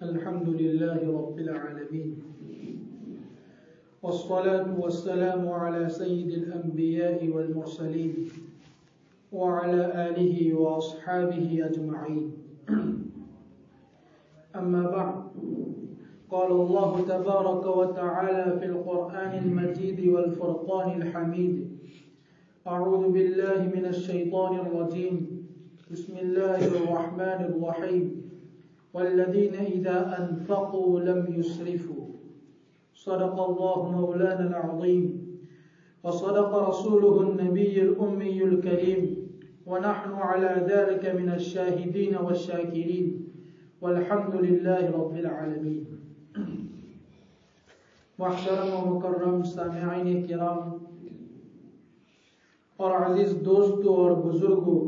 الحمد لله رب العالمين والصلاة والسلام على سيد الأنبياء والمرسلين وعلى آله وأصحابه أجمعين. أما بعد، قال الله تبارك وتعالى في القرآن المجيد والفرقان الحميد: أعوذ بالله من الشيطان الرجيم، بسم الله الرحمن الرحيم، والذين إذا أنفقوا لم يسرفوا. صدق الله مولانا العظيم وصدق رسوله النبي الأمي الكريم، ونحن على ذلك من الشاهدين والشاكرين، والحمد لله رب العالمين. محترم و مکرم سامعین کرام اور عزیز دوستوں اور بزرگوں،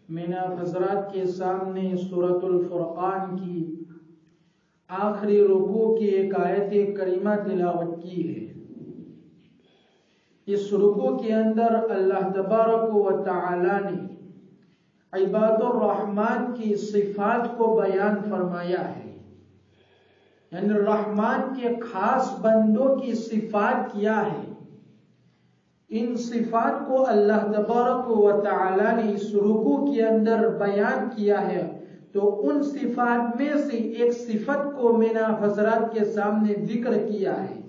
میں نے آپ حضرات کے سامنے سورۃ الفرقان کی آخری رکوع کی ایک آیت کریمہ تلاوت کی ہے. اس رکوع کے اندر اللہ تبارک و تعالی نے عباد الرحمن کی صفات کو بیان فرمایا ہے. یعنی الرحمن کے خاص بندوں کی صفات کیا ہے، ان صفات کو اللہ تبارک و تعالی نے اس رکوع کے اندر بیان کیا ہے. تو ان صفات میں سے ایک صفت کو میں نے حضرات کے سامنے ذکر کیا ہے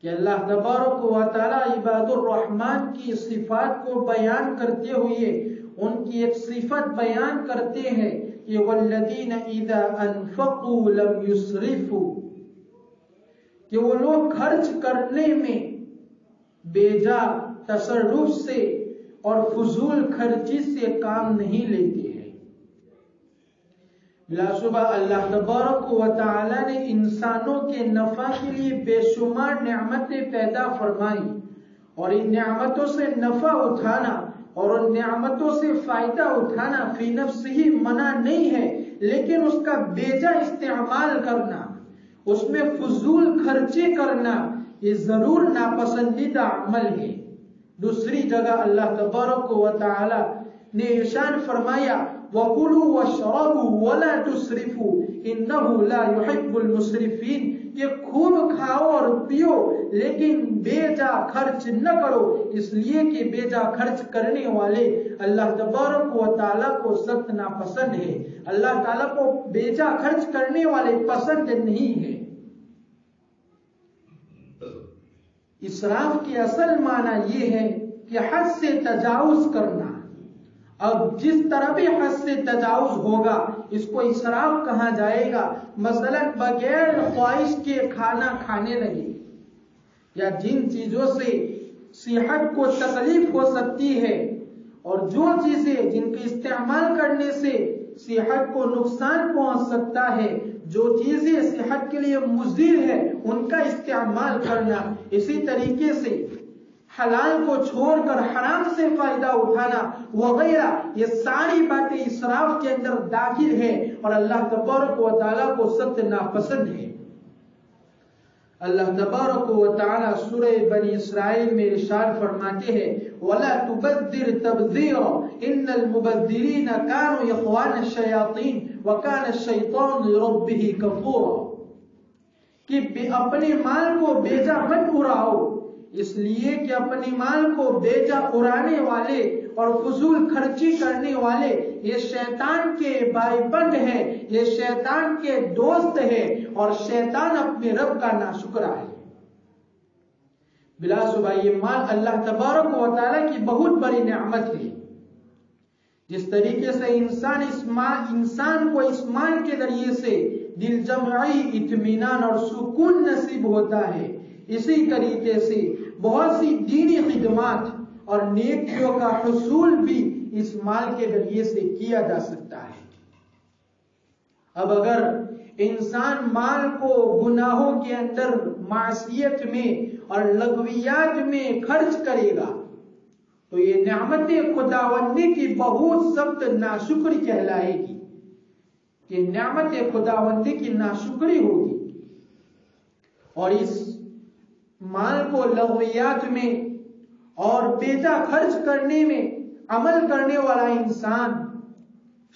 کہ اللہ تبارک و تعالی عباد الرحمن کی صفات کو بیان کرتے ہوئے ان کی ایک صفت بیان کرتے ہیں کہ والذین اذا انفقوا لم یسرفوا، کہ وہ لوگ خرچ کرنے میں بیجا تصرف سے اور فضول خرچی سے کام نہیں لیتے ہیں. بلا شبہ اللہ تبارک و تعالی نے انسانوں کے نفع کے لیے بے شمار نعمتیں پیدا فرمائی، اور ان نعمتوں سے نفع اٹھانا اور ان نعمتوں سے فائدہ اٹھانا فی نفس ہی منع نہیں ہے، لیکن اس کا بیجا استعمال کرنا، اس میں فضول خرچے کرنا، یہ ضرور ناپسندیدہ عمل ہے. دوسری جگہ اللہ تبارک و تعالی نے ارشاد فرمایا وَكُلُوا وَاشْرَبُوا وَلَا تُسْرِفُوا إِنَّهُ لَا يُحِبُّ الْمُسْرِفِينَ، کہ خوب کھاؤ اور پیو لیکن بے جا خرچ نہ کرو، اس لیے کہ بے جا خرچ کرنے والے اللہ تبارک و تعالیٰ کو سخت ناپسند ہے. اللہ تعالیٰ کو بے جا خرچ کرنے والے پسند نہیں ہے. اسراف کی اصل معنی یہ ہے کہ حد سے تجاوز کرنا. اب جس طرح بھی حد سے تجاوز ہوگا اس کو اسراف کہا جائے گا. مثلا بغیر خواہش کے کھانا کھانے لگے، یا جن چیزوں سے صحت کو تکلیف ہو سکتی ہے اور جو چیزیں جن کے استعمال کرنے سے صحت کو نقصان پہنچ سکتا ہے، جو چیزیں صحت کے لیے مضر ہے ان کا استعمال کرنا. اسی طریقے سے حلال کو چھوڑ کر حرام سے فائدہ اٹھانا وغیرہ، یہ ساری باتیں اسراف کے اندر داخل ہے اور اللہ تبارک و تعالیٰ کو سخت ناپسند ہے. اللہ تبارک و تعالیٰ سورہ بنی اسرائیل میں ارشاد فرماتے ہیں وَلَا تُبَذِّرْ تَبْذِيرًا إِنَّ الْمُبَذِّرِينَ كَانُوا إِخْوَانَ الشَّيَاطِينَ وَكَانَ الشَّيْطَانُ لِرَبِّهِ كَفُورًا، کہ اپنے مال کو بیجا مت اڑاؤ، اس لیے کہ اپنی مال کو بیجا اڑانے والے اور فضول خرچی کرنے والے یہ شیطان کے بھائی بند ہے، یہ شیطان کے دوست ہے، اور شیطان اپنے رب کا ناشکرا ہے. بلا شبہ یہ مال اللہ تبارک و تعالیٰ کی بہت بڑی نعمت ہے. جس طریقے سے انسان کو اس مال کے ذریعے سے دل جمعی اطمینان اور سکون نصیب ہوتا ہے، اسی طریقے سے بہت سی دینی خدمات اور نیکیوں کا حصول بھی اس مال کے ذریعے سے کیا جا سکتا ہے. اب اگر انسان مال کو گناہوں کے اندر، معصیت میں اور لغویات میں خرچ کرے گا تو یہ نعمت خداوندی کی بہت سخت ناشکری کہلائے گی، کہ نعمت خداوندی کی ناشکری ہوگی. اور اس مال کو لغویات میں اور بیجا خرچ کرنے میں عمل کرنے والا انسان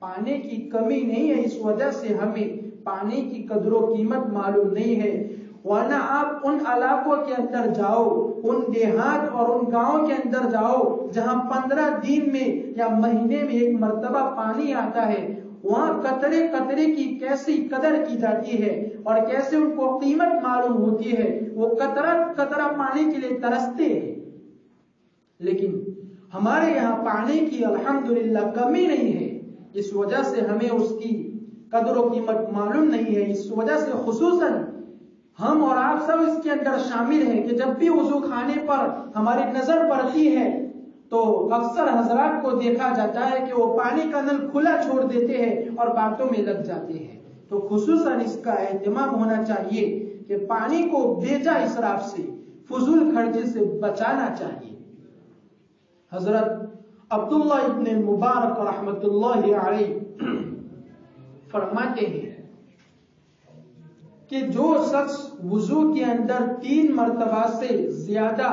پانی کی کمی نہیں ہے، اس وجہ سے ہمیں پانی کی قدر و قیمت معلوم نہیں ہے. ورنہ آپ ان علاقوں کے اندر جاؤ، ان دیہات اور ان گاؤں کے اندر جاؤ جہاں 15 دن میں یا مہینے میں ایک مرتبہ پانی آتا ہے، وہاں قطرے قطرے کی کیسی قدر کی جاتی ہے اور کیسے ان کو قیمت معلوم ہوتی ہے. وہ قطرہ قطرہ پانی کے لیے ترستے ہیں. لیکن ہمارے یہاں پانی کی الحمدللہ کمی نہیں ہے، اس وجہ سے ہمیں اس کی قدر و قیمت معلوم نہیں ہے. اس وجہ سے خصوصاً ہم اور آپ سب اس کے اندر شامل ہیں کہ جب بھی وضو خانے پر ہماری نظر پڑتی ہے تو اکثر حضرات کو دیکھا جاتا ہے کہ وہ پانی کا نل کھلا چھوڑ دیتے ہیں اور باتوں میں لگ جاتے ہیں. تو خصوصاً اس کا اہتمام ہونا چاہیے کہ پانی کو بیجا اسراف سے، فضول خرچی سے بچانا چاہیے. حضرت عبداللہ ابن مبارک رحمت اللہ علیہ فرماتے ہیں کہ جو شخص وضو کے اندر 3 مرتبہ سے زیادہ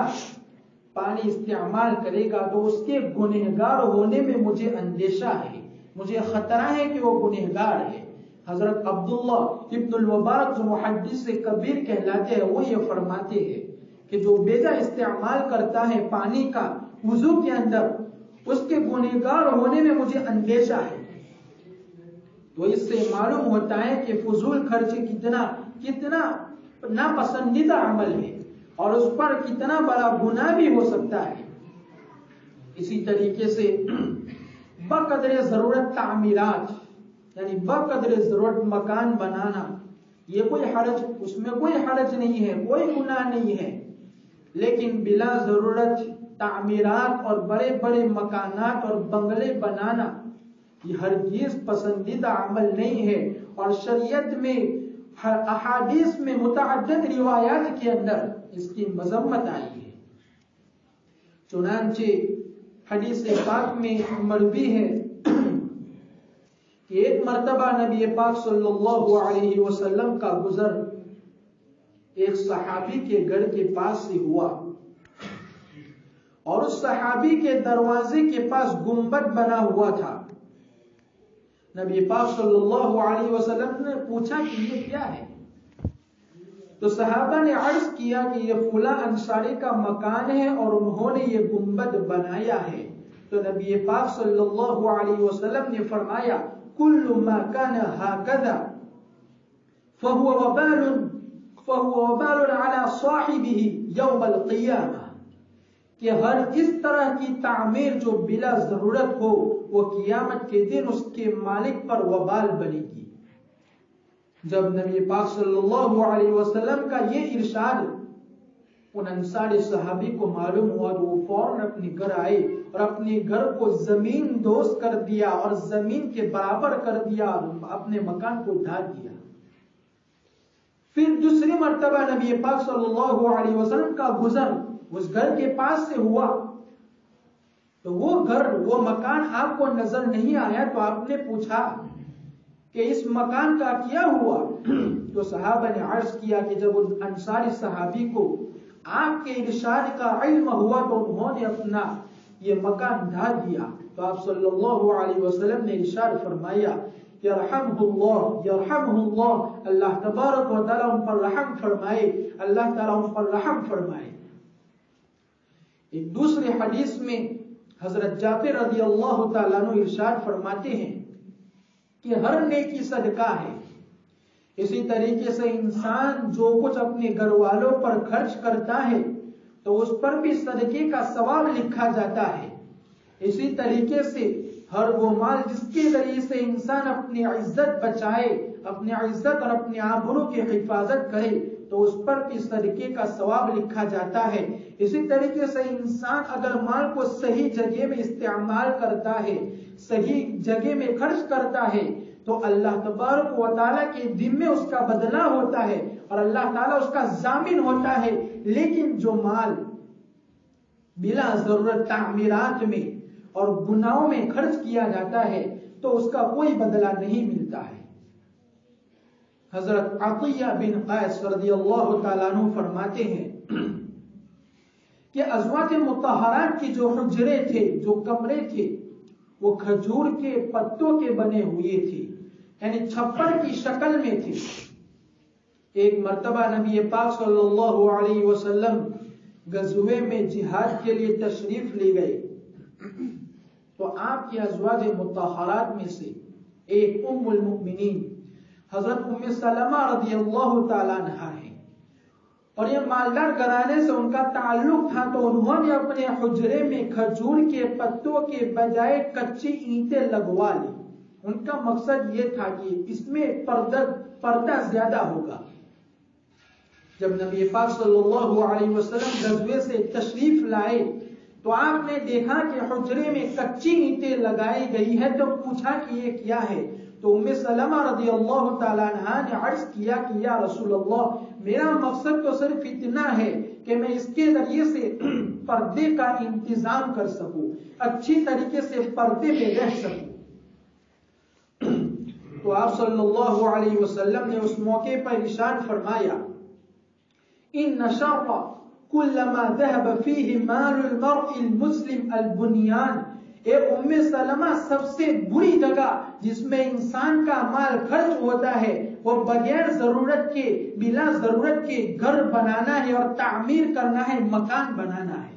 پانی استعمال کرے گا تو اس کے گنہگار ہونے میں مجھے اندیشہ ہے، مجھے خطرہ ہے کہ وہ گنہگار ہے. حضرت عبداللہ ابن المبارک جو محدث کبیر کہلاتے ہیں وہ یہ فرماتے ہیں کہ جو بیجا استعمال کرتا ہے پانی کا وضو کے اندر، اس کے گنہگار ہونے میں مجھے اندیشہ ہے. تو اس سے معلوم ہوتا ہے کہ فضول خرچی کتنا ناپسندیدہ عمل ہے اور اس پر کتنا بڑا گناہ بھی ہو سکتا ہے. اسی طریقے سے بقدر ضرورت تعمیرات، یعنی بقدر ضرورت مکان بنانا، یہ کوئی حرج، اس میں کوئی حرج نہیں ہے، کوئی گناہ نہیں ہے. لیکن بلا ضرورت تعمیرات اور بڑے بڑے مکانات اور بنگلے بنانا یہ ہرگز پسندیدہ عمل نہیں ہے. اور شریعت میں احادیث میں متعدد روایات کے اندر اس کی مذمت آئی ہے. چنانچہ حدیث پاک میں مروی ہے کہ ایک مرتبہ نبی پاک صلی اللہ علیہ وسلم کا گزر ایک صحابی کے گھر کے پاس سے ہوا اور اس صحابی کے دروازے کے پاس گنبد بنا ہوا تھا. نبی پاک صلی اللہ علیہ وسلم نے پوچھا کہ یہ کیا ہے؟ تو صحابہ نے عرض کیا کہ یہ فلاں انصاری کا مکان ہے اور انہوں نے یہ گنبد بنایا ہے. تو نبی پاک صلی اللہ علیہ وسلم نے فرمایا کل ما کان ہکذا فهو وبال على صاحبه یوم القیامہ، کہ ہر اس طرح کی تعمیر جو بلا ضرورت ہو وہ قیامت کے دن اس کے مالک پر وبال بنے گی. جب نبی پاک صلی اللہ علیہ وسلم کا یہ ارشاد ان انصاری صحابی کو معلوم ہوا تو وہ فوراً اپنے گھر آئے اور اپنے گھر کو زمین دوز کر دیا اور زمین کے برابر کر دیا اور اپنے مکان کو ڈھا دیا. پھر دوسری مرتبہ نبی پاک صلی اللہ علیہ وسلم کا گزر اس گھر کے پاس سے ہوا تو وہ مکان آپ کو نظر نہیں آیا تو آپ نے پوچھا کہ اس مکان کا کیا ہوا؟ تو صحابہ نے عرض کیا کہ جب ان انصاری صحابی کو آپ کے ارشاد کا علم ہوا تو انہوں نے اپنا یہ مکان ڈھا دیا. تو آپ صلی اللہ علیہ وسلم نے ارشاد فرمایا یرحمہ اللہ، اللہ تبارک و تعالی ان پر رحم فرمائے، اللہ تعالی ان پر رحم فرمائے. ایک دوسرے حدیث میں حضرت جابر رضی اللہ تعالیٰ عنہ ارشاد فرماتے ہیں کہ ہر نیکی صدقہ ہے. اسی طریقے سے انسان جو کچھ اپنے گھر والوں پر خرچ کرتا ہے تو اس پر بھی صدقے کا ثواب لکھا جاتا ہے. اسی طریقے سے ہر وہ مال جس کے ذریعے سے انسان اپنی عزت بچائے، اپنی عزت اور اپنے آبرو کی حفاظت کرے تو اس پر بھی صدقے کا ثواب لکھا جاتا ہے. اسی طریقے سے انسان اگر مال کو صحیح جگہ میں استعمال کرتا ہے، صحیح جگہ میں خرچ کرتا ہے تو اللہ تبارک و تعالیٰ کے دن میں اس کا بدلہ ہوتا ہے اور اللہ تعالیٰ اس کا ضامن ہوتا ہے. لیکن جو مال بلا ضرورت تعمیرات میں اور گناہوں میں خرچ کیا جاتا ہے تو اس کا کوئی بدلہ نہیں ملتا ہے. حضرت عطیہ بن قیس رضی اللہ تعالیٰ عنہ فرماتے ہیں کہ ازواج مطہرات کی جو حجرے تھے، جو کمرے تھے، وہ کھجور کے پتوں کے بنے ہوئے تھے، یعنی چھپر کی شکل میں تھے۔ ایک مرتبہ نبی پاک صلی اللہ علیہ وسلم غزوے میں جہاد کے لیے تشریف لے گئے تو آپ کی ازواج مطہرات میں سے ایک ام المؤمنین حضرت ام سلمہ رضی اللہ تعالیٰ عنہا ہے، اور یہ مالدار گھرانے سے ان کا تعلق تھا، تو انہوں نے اپنے حجرے میں کھجور کے پتوں کے بجائے کچی اینٹیں لگوا لی۔ ان کا مقصد یہ تھا کہ اس میں پردہ زیادہ ہوگا۔ جب نبی پاک صلی اللہ علیہ وسلم غزوے سے تشریف لائے تو آپ نے دیکھا کہ حجرے میں کچی اینٹیں لگائی گئی ہے، تو پوچھا کہ یہ کیا ہے؟ تو ام سلمہ رضی اللہ تعالیٰ عنہا نے عرض کیا کہ یا رسول اللہ، میرا مقصد تو صرف اتنا ہے کہ میں اس کے ذریعے سے پردے کا انتظام کر سکوں، اچھی طریقے سے پردے میں رہ سکوں۔ تو آپ صلی اللہ علیہ وسلم نے اس موقع پر ارشاد فرمایا، ان شر کل ما ذهب فيه مال المرء المسلم البنیان، اے ام سلمہ، سب سے بری جگہ جس میں انسان کا مال خرچ ہوتا ہے وہ بغیر ضرورت کے، بلا ضرورت کے گھر بنانا ہے اور تعمیر کرنا ہے، مکان بنانا ہے۔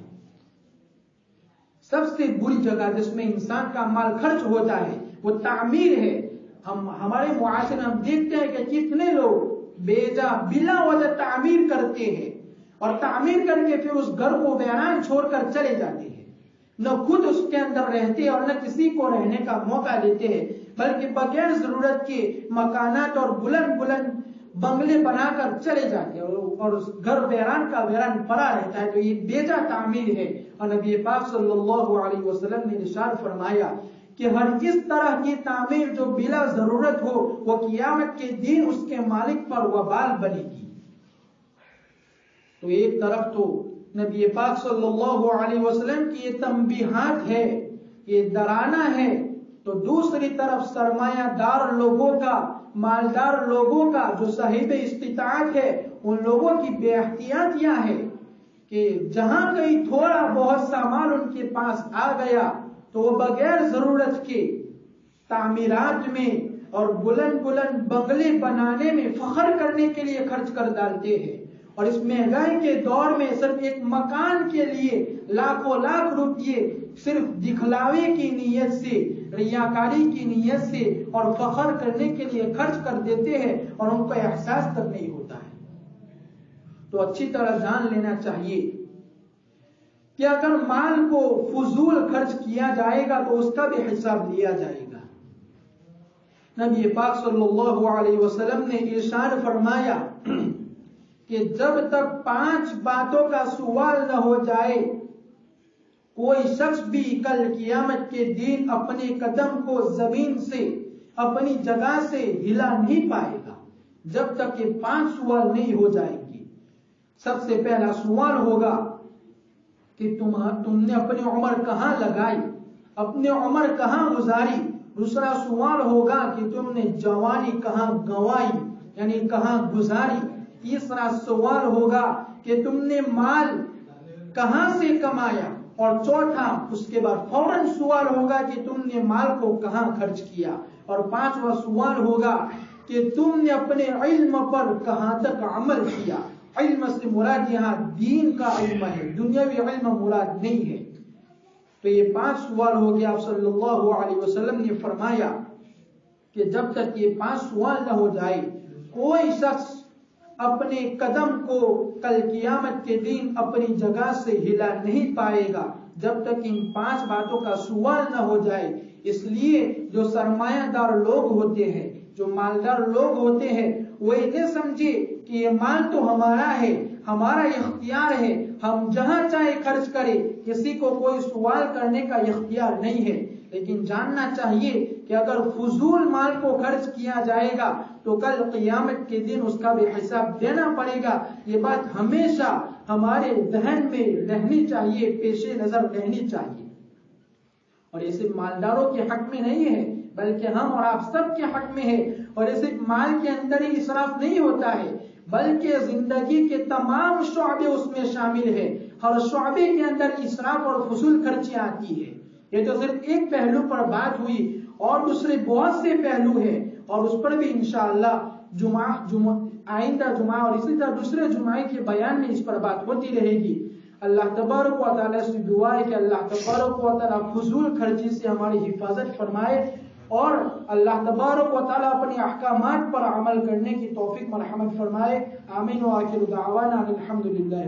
سب سے بری جگہ جس میں انسان کا مال خرچ ہوتا ہے وہ تعمیر ہے۔ ہمارے معاشرے میں ہم دیکھتے ہیں کہ کتنے لوگ بلا وجہ تعمیر کرتے ہیں اور تعمیر کر کے پھر اس گھر کو ویران چھوڑ کر چلے جاتے ہیں، نہ خود اس کے اندر رہتے اور نہ کسی کو رہنے کا موقع دیتے ہیں، بلکہ بغیر ضرورت کے مکانات اور بلند بلند بنگلے بنا کر چلے جاتے ہیں اور اس گھر ویران کا ویران پڑا رہتا ہے۔ تو یہ بیجا تعمیر ہے، اور نبی پاک صلی اللہ علیہ وسلم نے ارشاد فرمایا کہ ہر اس طرح کی تعمیر جو بلا ضرورت ہو وہ قیامت کے دن اس کے مالک پر وبال بنے گی۔ تو ایک طرف تو نبی پاک صلی اللہ علیہ وسلم کی یہ تنبیہات ہے، یہ ڈرانا ہے، تو دوسری طرف سرمایہ دار لوگوں کا، مالدار لوگوں کا، جو صاحب استطاعت ہے، ان لوگوں کی بے احتیاطیاں ہے کہ جہاں کہیں تھوڑا بہت سامان ان کے پاس آ گیا تو وہ بغیر ضرورت کے تعمیرات میں اور بلند بلند بنگلے بنانے میں فخر کرنے کے لیے خرچ کر ڈالتے ہیں، اور اس مہنگائی کے دور میں صرف ایک مکان کے لیے لاکھوں لاکھ روپئے صرف دکھلاوے کی نیت سے، ریاکاری کی نیت سے اور فخر کرنے کے لیے خرچ کر دیتے ہیں، اور ان کو احساس تک نہیں ہوتا ہے۔ تو اچھی طرح جان لینا چاہیے کہ اگر مال کو فضول خرچ کیا جائے گا تو اس کا بھی حساب لیا جائے گا۔ نبی پاک صلی اللہ علیہ وسلم نے ارشاد فرمایا کہ جب تک 5 باتوں کا سوال نہ ہو جائے کوئی شخص بھی کل قیامت کے دن اپنے قدم کو زمین سے، اپنی جگہ سے ہلا نہیں پائے گا جب تک یہ 5 سوال نہیں ہو جائیں گے۔ سب سے پہلا سوال ہوگا کہ تم نے اپنی عمر کہاں لگائی، اپنی عمر کہاں گزاری۔ دوسرا سوال ہوگا کہ تم نے جوانی کہاں گنوائی، یعنی کہاں گزاری۔ تیسرا سوال ہوگا کہ تم نے مال کہاں سے کمایا، اور چوتھا اس کے بعد فوراً سوال ہوگا کہ تم نے مال کو کہاں خرچ کیا، اور 5واں سوال ہوگا کہ تم نے اپنے علم پر کہاں تک عمل کیا۔ علم سے مراد یہاں دین کا علم ہے، دنیاوی علم مراد نہیں ہے۔ تو یہ 5 سوال ہو گیا۔ آپ صلی اللہ علیہ وسلم نے فرمایا کہ جب تک یہ 5 سوال نہ ہو جائے کوئی شخص اپنے قدم کو کل قیامت کے دن اپنی جگہ سے ہلا نہیں پائے گا جب تک ان 5 باتوں کا سوال نہ ہو جائے۔ اس لیے جو سرمایہ دار لوگ ہوتے ہیں، جو مالدار لوگ ہوتے ہیں، وہ یہ سمجھے کہ یہ مال تو ہمارا ہے، ہمارا اختیار ہے، ہم جہاں چاہے خرچ کریں، کسی کو کوئی سوال کرنے کا اختیار نہیں ہے۔ لیکن جاننا چاہیے کہ اگر فضول مال کو خرچ کیا جائے گا تو کل قیامت کے دن اس کا بھی حساب دینا پڑے گا۔ یہ بات ہمیشہ ہمارے ذہن میں رہنی چاہیے، پیش نظر رہنی چاہیے، اور یہ صرف مالداروں کے حق میں نہیں ہے بلکہ ہم اور آپ سب کے حق میں ہے۔ اور یہ صرف مال کے اندر ہی اسراف نہیں ہوتا ہے بلکہ زندگی کے تمام شعبے اس میں شامل ہے۔ ہر شعبے کے اندر اسراف اور فضول خرچی آتی ہے۔ یہ تو صرف ایک پہلو پر بات ہوئی، اور دوسرے بہت سے پہلو ہیں، اور اس پر بھی انشاءاللہ آئندہ جمعہ اور اسی طرح دوسرے جمعے کے بیان میں اس پر بات ہوتی رہے گی۔ اللہ تبارک و تعالیٰ سے دعا ہے کہ اللہ تبارک و تعالیٰ فضول خرچی سے ہماری حفاظت فرمائے، اور اللہ تبارک و تعالیٰ اپنے احکامات پر عمل کرنے کی توفیق مرحمت فرمائے۔ آمین و آخر دعوانا الحمدللہ۔